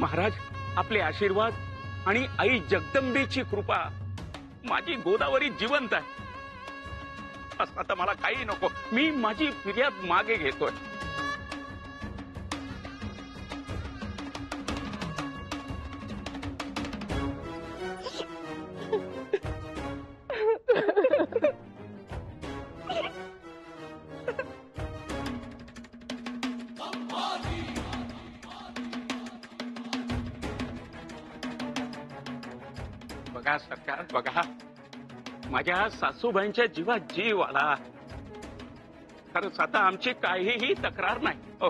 महाराज, आपले आशीर्वाद आणि आई जगदंबेची कृपा, माझी गोदावरी जिवंत आहे. असं आता मला काही नको. मी माझी फिर्याद मागे घेतोय. बघा सरकार, बघा, माझ्या सासूबाईंच्या जीवात जीव आला. खरंच आता आमची काहीही तक्रार नाही. हो,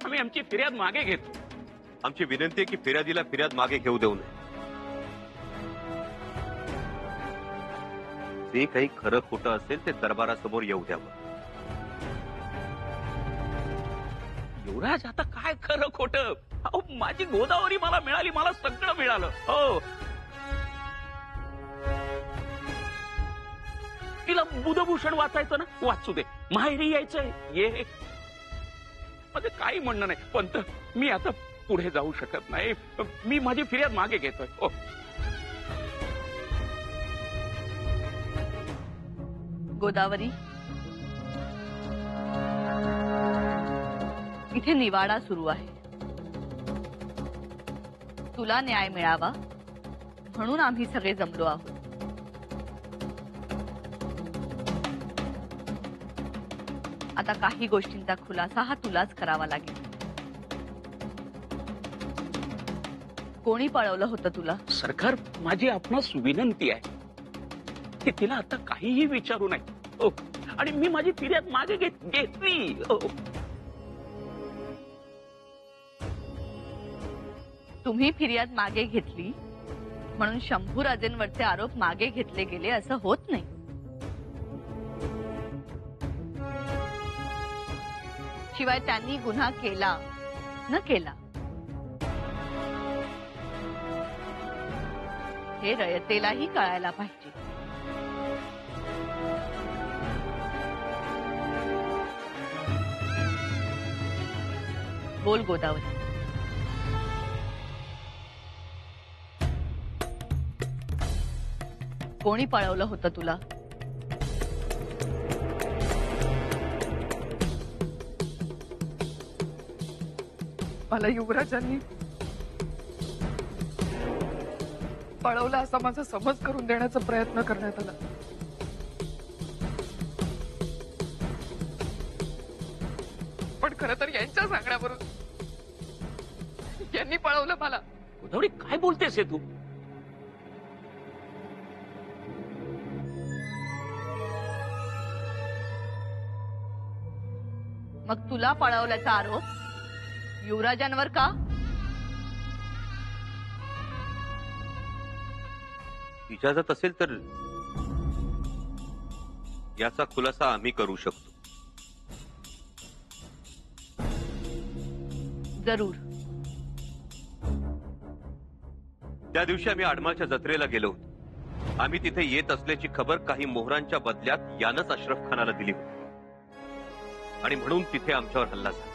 आम्ही आमची फिर्याद मागे घेतो. आमची विनंती आहे की फिर्यादीला फिर्याद मागे घेऊ देऊ नये. जे काही खरं खोटं असेल ते दरबारासमोर येऊ द्यावं. युवराज, आता काय खरं खोटं? अहो, माझी गोदावरी मला मिळाली, मला सगळं मिळालं. हो, तिला बुधभूषण वाचायचं ना, वाचू दे. माहेरी यायचंय, ये. माझं काही म्हणणं नाही. पंत, मी आता पुढे जाऊ शकत नाही. मी माझी फिर्याद मागे घेतोय. हो. गोदावरी, इथे निवाडा सुरू आहे. तुला न्याय मिळावा म्हणून आम्ही सगळे जमलो आहोत. आता काही गोष्टींचा खुलासा हा तुलाच करावा लागेल. कोणी पळवलं होतं तुला? सरकार, माझी आपणास विनंती आहे की तिला आता काहीही विचारू नये. हो, आणि मी माझी फिर्याद मागे घेतली. हो. तुम्ही फिर्याद मागे घेतली म्हणून शंभूराजेंवरचे आरोप मागे घेतले गेले असं होत नाही. शिवाय त्यांनी गुन्हा केला न केला हे रयतेलाही कळायला पाहिजे. बोल गोदावरी. कोणी पळवलं होतं तुला? मला युवराजांनी पळवलं असा माझा समज करून देण्याचा प्रयत्न करण्यात आला. पण खरं तर यांच्या सांगण्यावरून यांनी पळवलं मला. गोदावरी, काय बोलतेस हे तू? मग तुला पळवल्याचा आरोप युवराजांवर का? इजाजत असेल तर याचा खुलासा आम्ही करू शकतो. जरूर. त्या दिवशी आम्ही आडमाळच्या जत्रेला गेलो होतो. आम्ही तिथे येत असल्याची खबर काही मोहरांच्या बदल्यात यानंच अशरफ खानाला दिली होती आणि म्हणून तिथे आमच्यावर हल्ला झाला.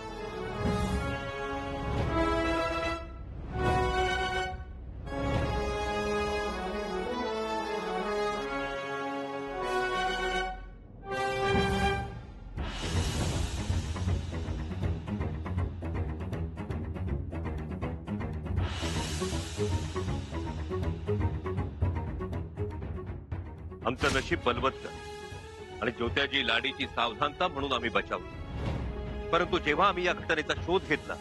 आमचं नशीब बलवत्तर आणि ज्योत्याजी लाडीची सावधानता म्हणून आम्ही बचावलो. परंतु जेव्हा आम्ही या घटनेचा शोध घेतला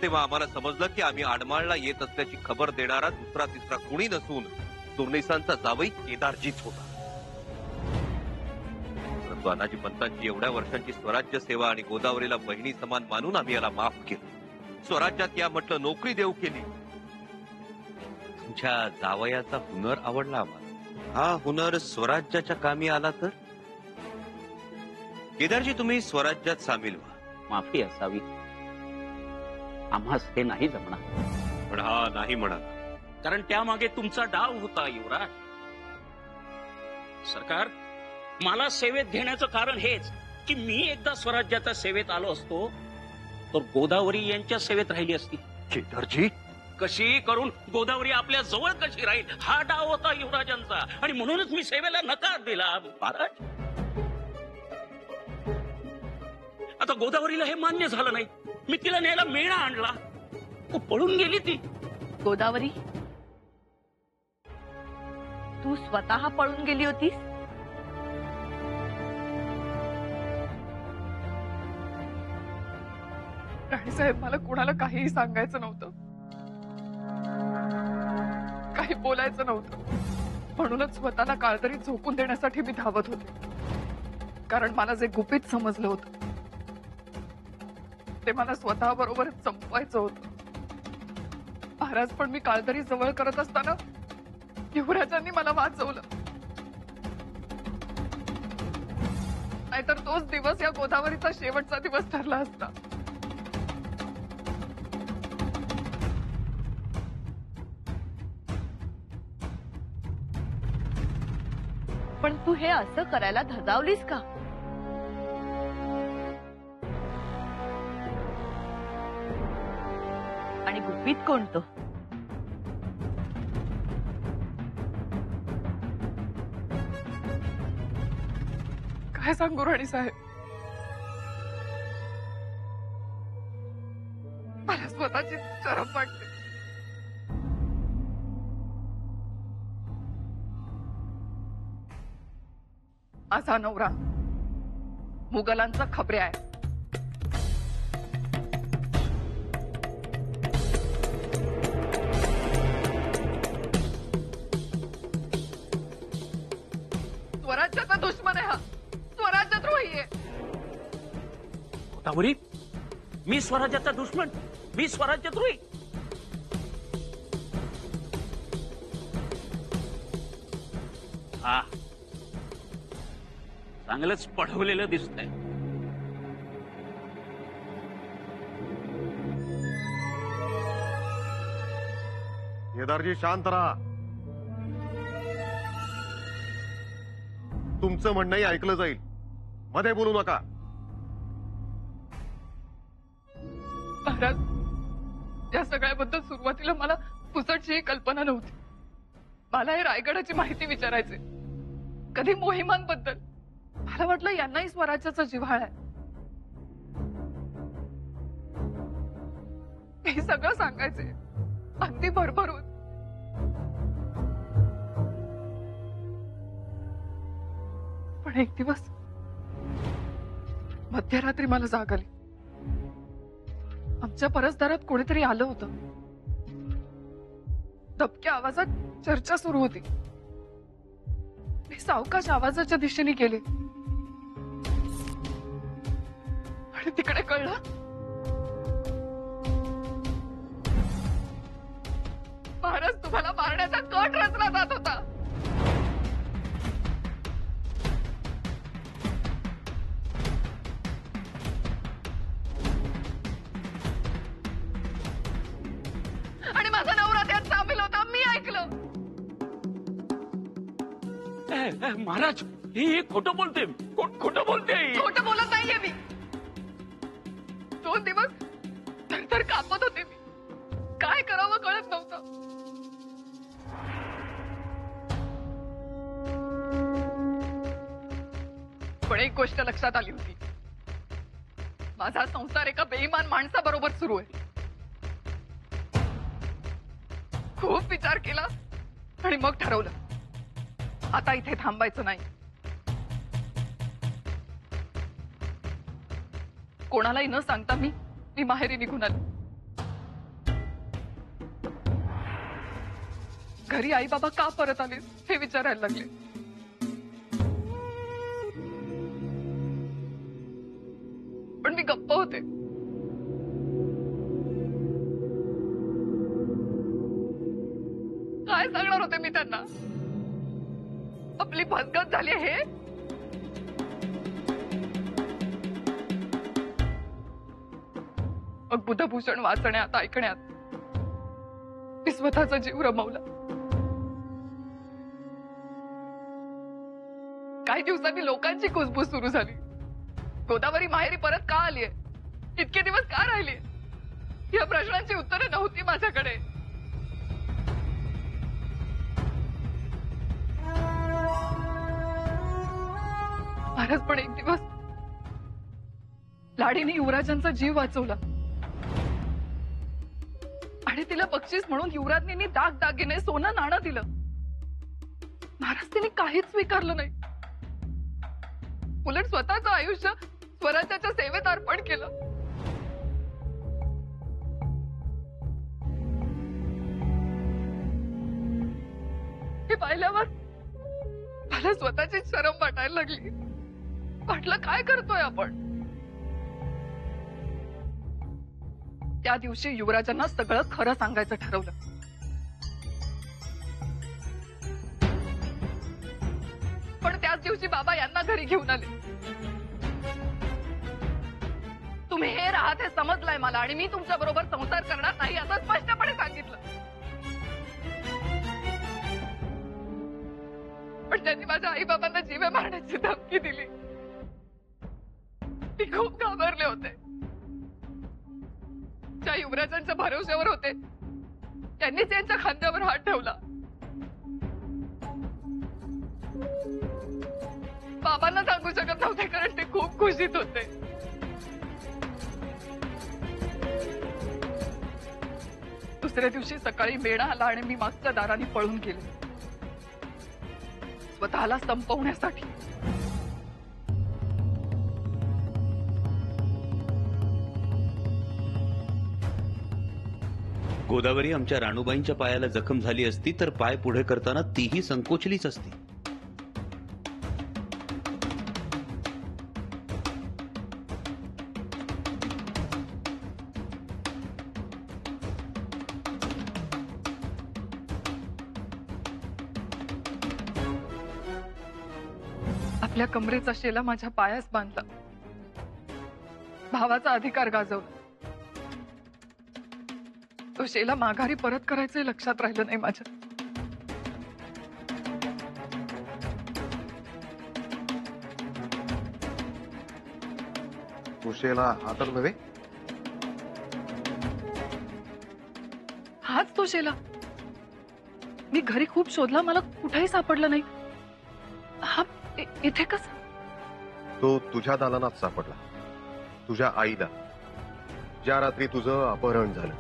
तेव्हा आम्हाला समजलं की आम्ही आडमाळला येत असल्याची खबर देणारा दुसरा तिसरा कुणी नसून सुरनिसांचा जावई केदारजीच होता. परंतु अनाजी पंतांची एवढ्या वर्षांची स्वराज्य सेवा आणि गोदावरीला बहिणी समान मानून आम्ही याला माफ केलं. स्वराज्यात या म्हटलं नोकरी देऊ केली. तुमच्या जावयाचा हुनर आवडला आम्हाला. हा हुनर स्वराज्याच्या कामी आला तर केदारजी तुम्ही स्वराज्यात सामील व्हा. माफी असावी, आम्हास हे नाही जमणार. पण हा नाही म्हणाला. कारण त्यामागे तुमचा डाव होता युवराज. सरकार, मला सेवेत घेण्याचं कारण हेच की मी एकदा स्वराज्याच्या सेवेत आलो असतो तर गोदावरी यांच्या सेवेत राहिली असती. केदारजी, कशी करून गोदावरी आपल्या जवळ कशी राहील हा डाव होता युवराजांचा, आणि म्हणूनच मी सेवेला नकार दिला. महाराज, आता गोदावरीला हे मान्य झालं नाही. मी तिला न्यायला मेळा आणला, पळून गेली ती. गोदावरी, तू स्वतः पळून गेली होतीस? राणीसाहेब, मला कोणाला काहीही सांगायचं नव्हतं, काही बोलायचं नव्हतं. म्हणूनच स्वतःला काळदरीत झोकून देण्यासाठी मी धावत होते. कारण मला जे गुपित समजलं होतं ते मला स्वतः बरोबरच संपवायचं होतं. महाराज, पण मी काळदरी जवळ करत असताना युवराजांनी मला वाचवलं. नाहीतर तोच दिवस या गोदावरीचा शेवटचा दिवस ठरला असता. पण तू हे असं करायला धजावलीस का? आणि गुपित कोणतं? काय सांगू राणीसाहेब, मला स्वतःची शरम वाटते. माझा नवरा मुघलांचा खबऱ्या आहे. स्वराज्याचा दुश्मन आहे हा, स्वराज्यद्रोही आहे. गोदावरी, मी स्वराज्याचा दुश्मन? मी स्वराज्यद्रोही? हा, चांगलंच पढवलेलं दिसतंय. केदारजी, शांत राहा. तुमचं म्हणणंही ऐकलं जाईल, मध्ये बोलू नका. महाराज, या सगळ्याबद्दल सुरुवातीला मला पुसटची कल्पना नव्हती. मला हे रायगडाची माहिती विचारायची, कधी मोहिमांबद्दल. मला वाटलं यांनाही स्वराज्याचा जिव्हाळा आहे. हे सगळं सांगायचे अगदी भरभरून. पण एक दिवस मध्यरात्री मला जाग आली. आमच्या परसदारात कोणीतरी आलं होतं. दबक्या आवाजात चर्चा सुरू होती. मी सावकाश आवाजाच्या दिशेने गेले आणि तिकडे कळलं महाराज तुम्हाला मारण्याचा कट रचला जात होता. आणि माझा नवरा त्यात सामील होता. मी ऐकलं. महाराज, ही खोटं बोलते, खोटं बोलते. खोटं बोलत नाहीये मी. 2 दिवस थरथर कापत होते मी. काय करावं कळत नव्हतं. पण एक गोष्ट लक्षात आली होती. माझा संसार एका बेईमान माणसाबरोबर सुरू आहे. खूप विचार केला आणि मग ठरवलं, आता इथे थांबायचं नाही. कोणालाही न सांगता मी माहेरी निघून आले. घरी आई बाबा का परत आले हे विचारायला लागले. पण मी गप्प होते. काय सांगणार होते मी त्यांना? आपली फसगत झाली हे. मग बुधभूषण वाचण्यात ऐकण्यात मी स्वतःचा जीव रमवला. काही दिवसांनी लोकांची कुजबूज सुरू झाली. गोदावरी माहेरी परत का आलीये, इतके दिवस का राहिली, या प्रश्नांची उत्तरे नव्हती माझ्याकडे. महाराज पण एक दिवस लाडीने युवराजांचा जीव वाचवला आणि तिला बक्षीस म्हणून युवराज्ञींनी दागदागिने सोनं नाणं दिलं. महाराज तिने काहीच स्वीकारलं नाही, उलट स्वतःचं आयुष्य स्वराज्याच्या सेवेत अर्पण केलं. हे पाहिल्यावर मला स्वतःची शरम वाटायला लागली. वाटलं काय करतोय आपण. त्या दिवशी युवराजांना सगळं खरं सांगायचं ठरवलं. पण त्याच दिवशी बाबा यांना घरी घेऊन आले. तुम्ही हे राहत हे समजलंय मला आणि मी तुमच्या बरोबर संसार करणार नाही असं स्पष्टपणे सांगितलं. पण त्यांनी माझ्या आई बाबांना जीवे मारण्याची धमकी दिली. ते खूप घाबरले होते. ज्या युवराजांच्या भरोश्यावर होते त्यांनीच यांच्या खांद्यावर हात ठेवला. बाबांना सांगू शकत नव्हते कारण ते खूप खुशीत होते. दुसऱ्या दिवशी सकाळी मेणा आला आणि मी मागच्या दाराने पळून गेले स्वतःला संपवण्यासाठी. गोदावरी आमच्या राणूबाईंच्या पायाला जखम झाली असती तर पाय पुढे करताना तीही संकोचलीच असती. आपल्या कमरेचा शेला माझ्या पायास बांधला. भावाचा अधिकार गाजवला. तो शेला माघारी परत करायचं लक्षात राहिलं नाही माझ्या. कुशेला हा तर नव्हे. हाच तो शेला. मी घरी खूप शोधला, मला कुठेही सापडला नाही. हा इथे कसा? तो तुझ्या दालनात सापडला, तुझ्या आईला, ज्या रात्री तुझं अपहरण झालं.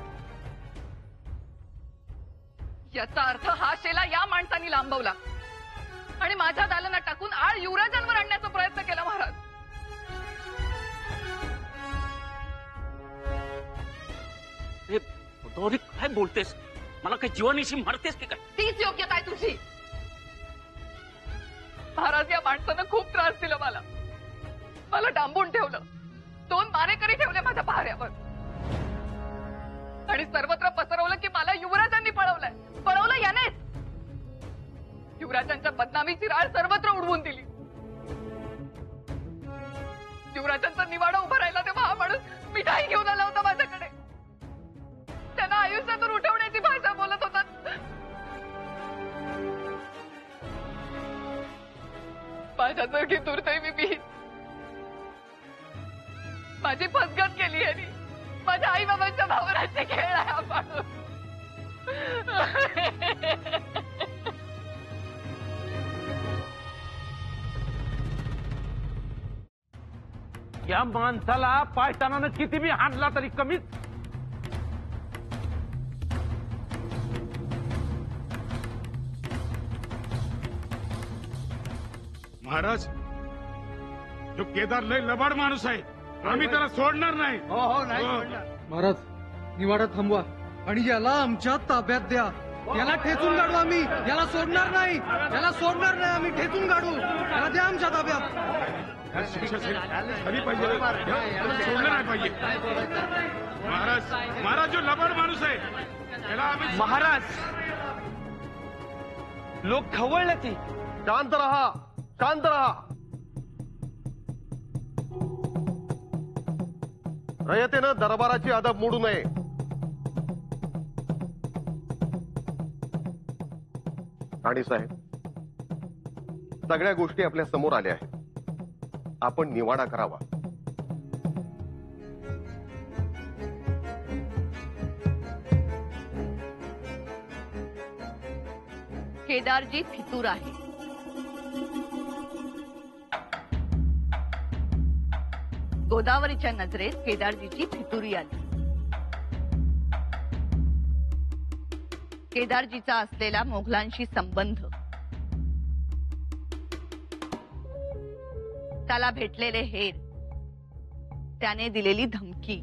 याचा अर्थ हा शेला या माणसाने लांबवला आणि माझ्या दालनात टाकून आळ युवराजांवर आणण्याचा प्रयत्न केला. महाराज, गोदावरी काय बोलतेस? मला काय जीवानीशी मारतेस की काय? तीच योग्यता आहे तुझी. महाराज, या माणसानं खूप त्रास दिला मला डांबून ठेवलं. 2 मारेकरी ठेवले माझ्या पहाऱ्यावर आणि सर्वत्र पसरवलं की मला युवराजांनी पळवलं यानेच. युवराजांच्या बदनामीची राळ सर्वत्र उडवून दिली. युवराजांचा निवाडा उभा राहिला तेव्हा हा माणूस मिठाई घेऊन आला होता माझ्याकडे. त्यांना आयुष्यातून उठवण्याची भाषा बोलत होता. माझ्या जागी दुर्दैवी मी. माझी फसगत केली आणि माझ्या आई बाबांच्या भावनाचे खेळ आहे हा माणूस. या माणसाला पायतानानं किती मी हाणला तरी कमीच. महाराज, जो केदार लय लबाड माणूस आहे, आम्ही त्याला सोडणार नाही. हो नाही हो. सोडणार. महाराज, निवाडा थांबवा आणि याला आमच्या ताब्यात द्या. याला ठेचून काढू आम्ही. याला सोडणार नाही. याला सोडणार नाही आम्ही. ठेचून काढू. याला द्या आमच्या ताब्यात. या शिक्षा झाली पाहिजे. त्याला सोडलं नाही पाहिजे. महाराज जो लबाड माणूस आहे त्याला आम्ही. महाराज, लोक खवळलं ती. शांत रहा, शांत रहा. रयतेनं दरबाराची अदब मोडू नये. राणी साहेब, सगळ्या गोष्टी आपल्या समोर आल्या आहेत. आपण निवाडा करावा. केदारजी फितूर आहे. गोदावरीच्या नजरेत केदारजीची फितुरी आली. केदारजीचा असलेला मोघलांशी संबंध, त्याला भेटलेले हेर, त्याने दिलेली धमकी,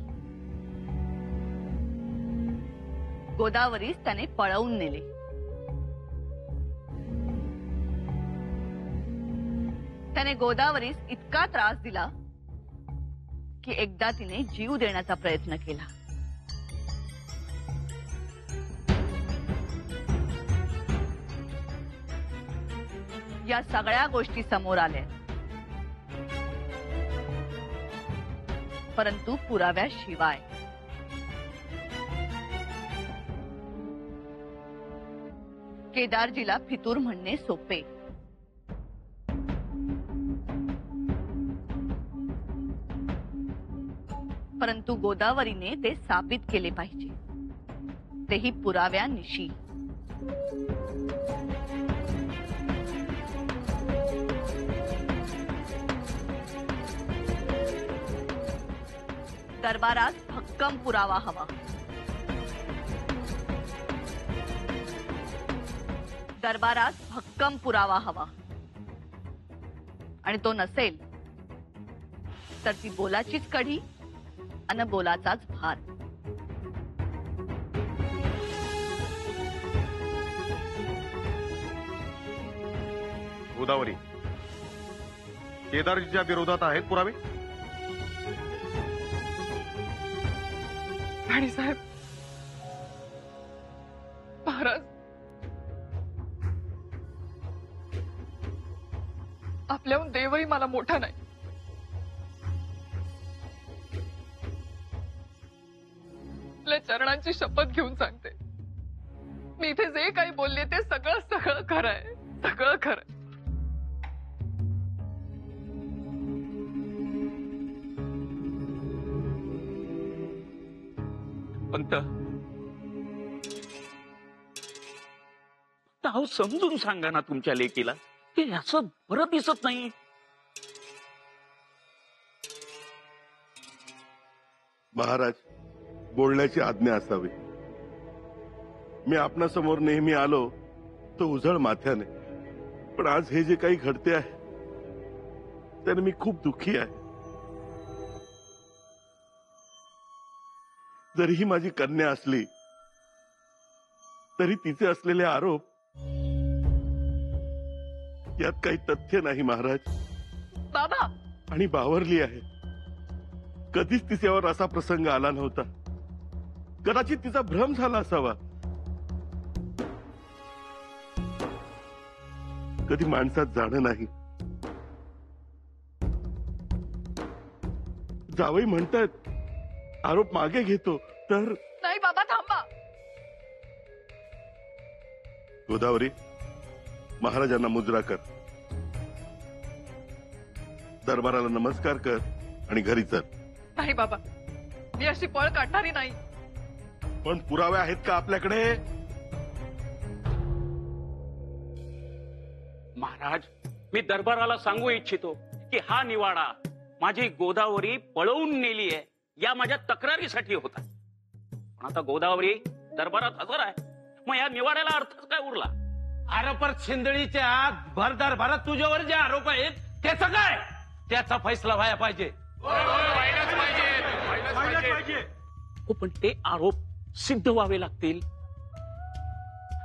गोदावरीस त्याने पळवून नेले. त्याने गोदावरीस इतका त्रास दिला की एकदा तिने जीव देण्याचा प्रयत्न केला. या सगळ्या गोष्टी समोर आल्या, परंतु पुराव्याशिवाय. केदारजीला फितूर म्हणणे सोपे, परंतु गोदावरीने ते साबित केले पाहिजे, तेही पुराव्यानिशी. दरबारात भक्कम पुरावा हवा. दरबारात भक्कम पुरावा हवा, आणि तो नसेल तर ती बोलाचीच कढी अन बोलाचाच भार. गोदावरी, केदारजीच्या विरोधात आहेत पुरावे? राणीसाहेब, महाराज, आपल्याहून देवही मला मोठा नाही. आपल्या चरणांची शपथ घेऊन सांगते, मी इथे जे काही बोलले ते सगळं सगळं खरं आहे, सगळं खरं. पंत, अहो समजून सांगा ना तुमच्या लेकीला, ते असं बरं दिसत नाही. महाराज, बोलण्याची आज्ञा असावी. मी आपणासमोर नेहमी आलो तो उजळ माथ्याने, पण आज हे जे काही घडते आहे त्याने मी खूप दुःखी आहे. जरीही माझी कन्या असली तरी तिचे असलेले आरोप यात काही तथ्य नाही महाराज. बाबा, आणि बावरली आहे. कधीच तिच्यावर असा प्रसंग आला नव्हता. कदाचित तिचा भ्रम झाला असावा. कधी माणसात जाणं नाही. जावई म्हणतायत आरोप मागे घेतो तर. नाही बाबा, थांबा. गोदावरी, महाराजांना मुजरा कर, दरबाराला नमस्कार कर आणि घरी चल. नाही बाबा, मी अशी पळ काढणारी नाही. पण पुरावे आहेत का आपल्याकडे? महाराज, मी दरबाराला सांगू इच्छितो की हा निवाडा माझी गोदावरी पळवून नेली आहे या माझ्या तक्रारीसाठी होता. पण आता गोदावरी दरबारात हजर आहे, मग या निवाड्याला अर्थच काय उरला? आरोपर शिंदळीच्या भर दरबारात तुझ्यावर जे आरोप आहेत त्याचं काय? त्याचा फैसला व्हायला पाहिजे. हो, पण ते आरोप सिद्ध व्हावे लागतील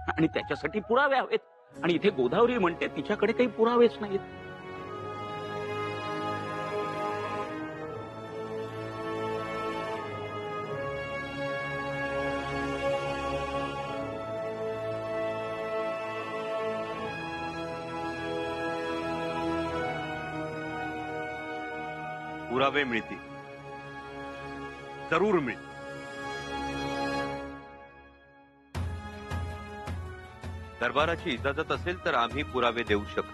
आणि त्याच्यासाठी पुरावे हवेत. आणि इथे गोदावरी म्हणते तिच्याकडे काही पुरावेच नाहीत. पुरावे मिळतील, जरूर मिळतील. दरबाराची इजाजत असेल तर आम्ही पुरावे देऊ शकतो.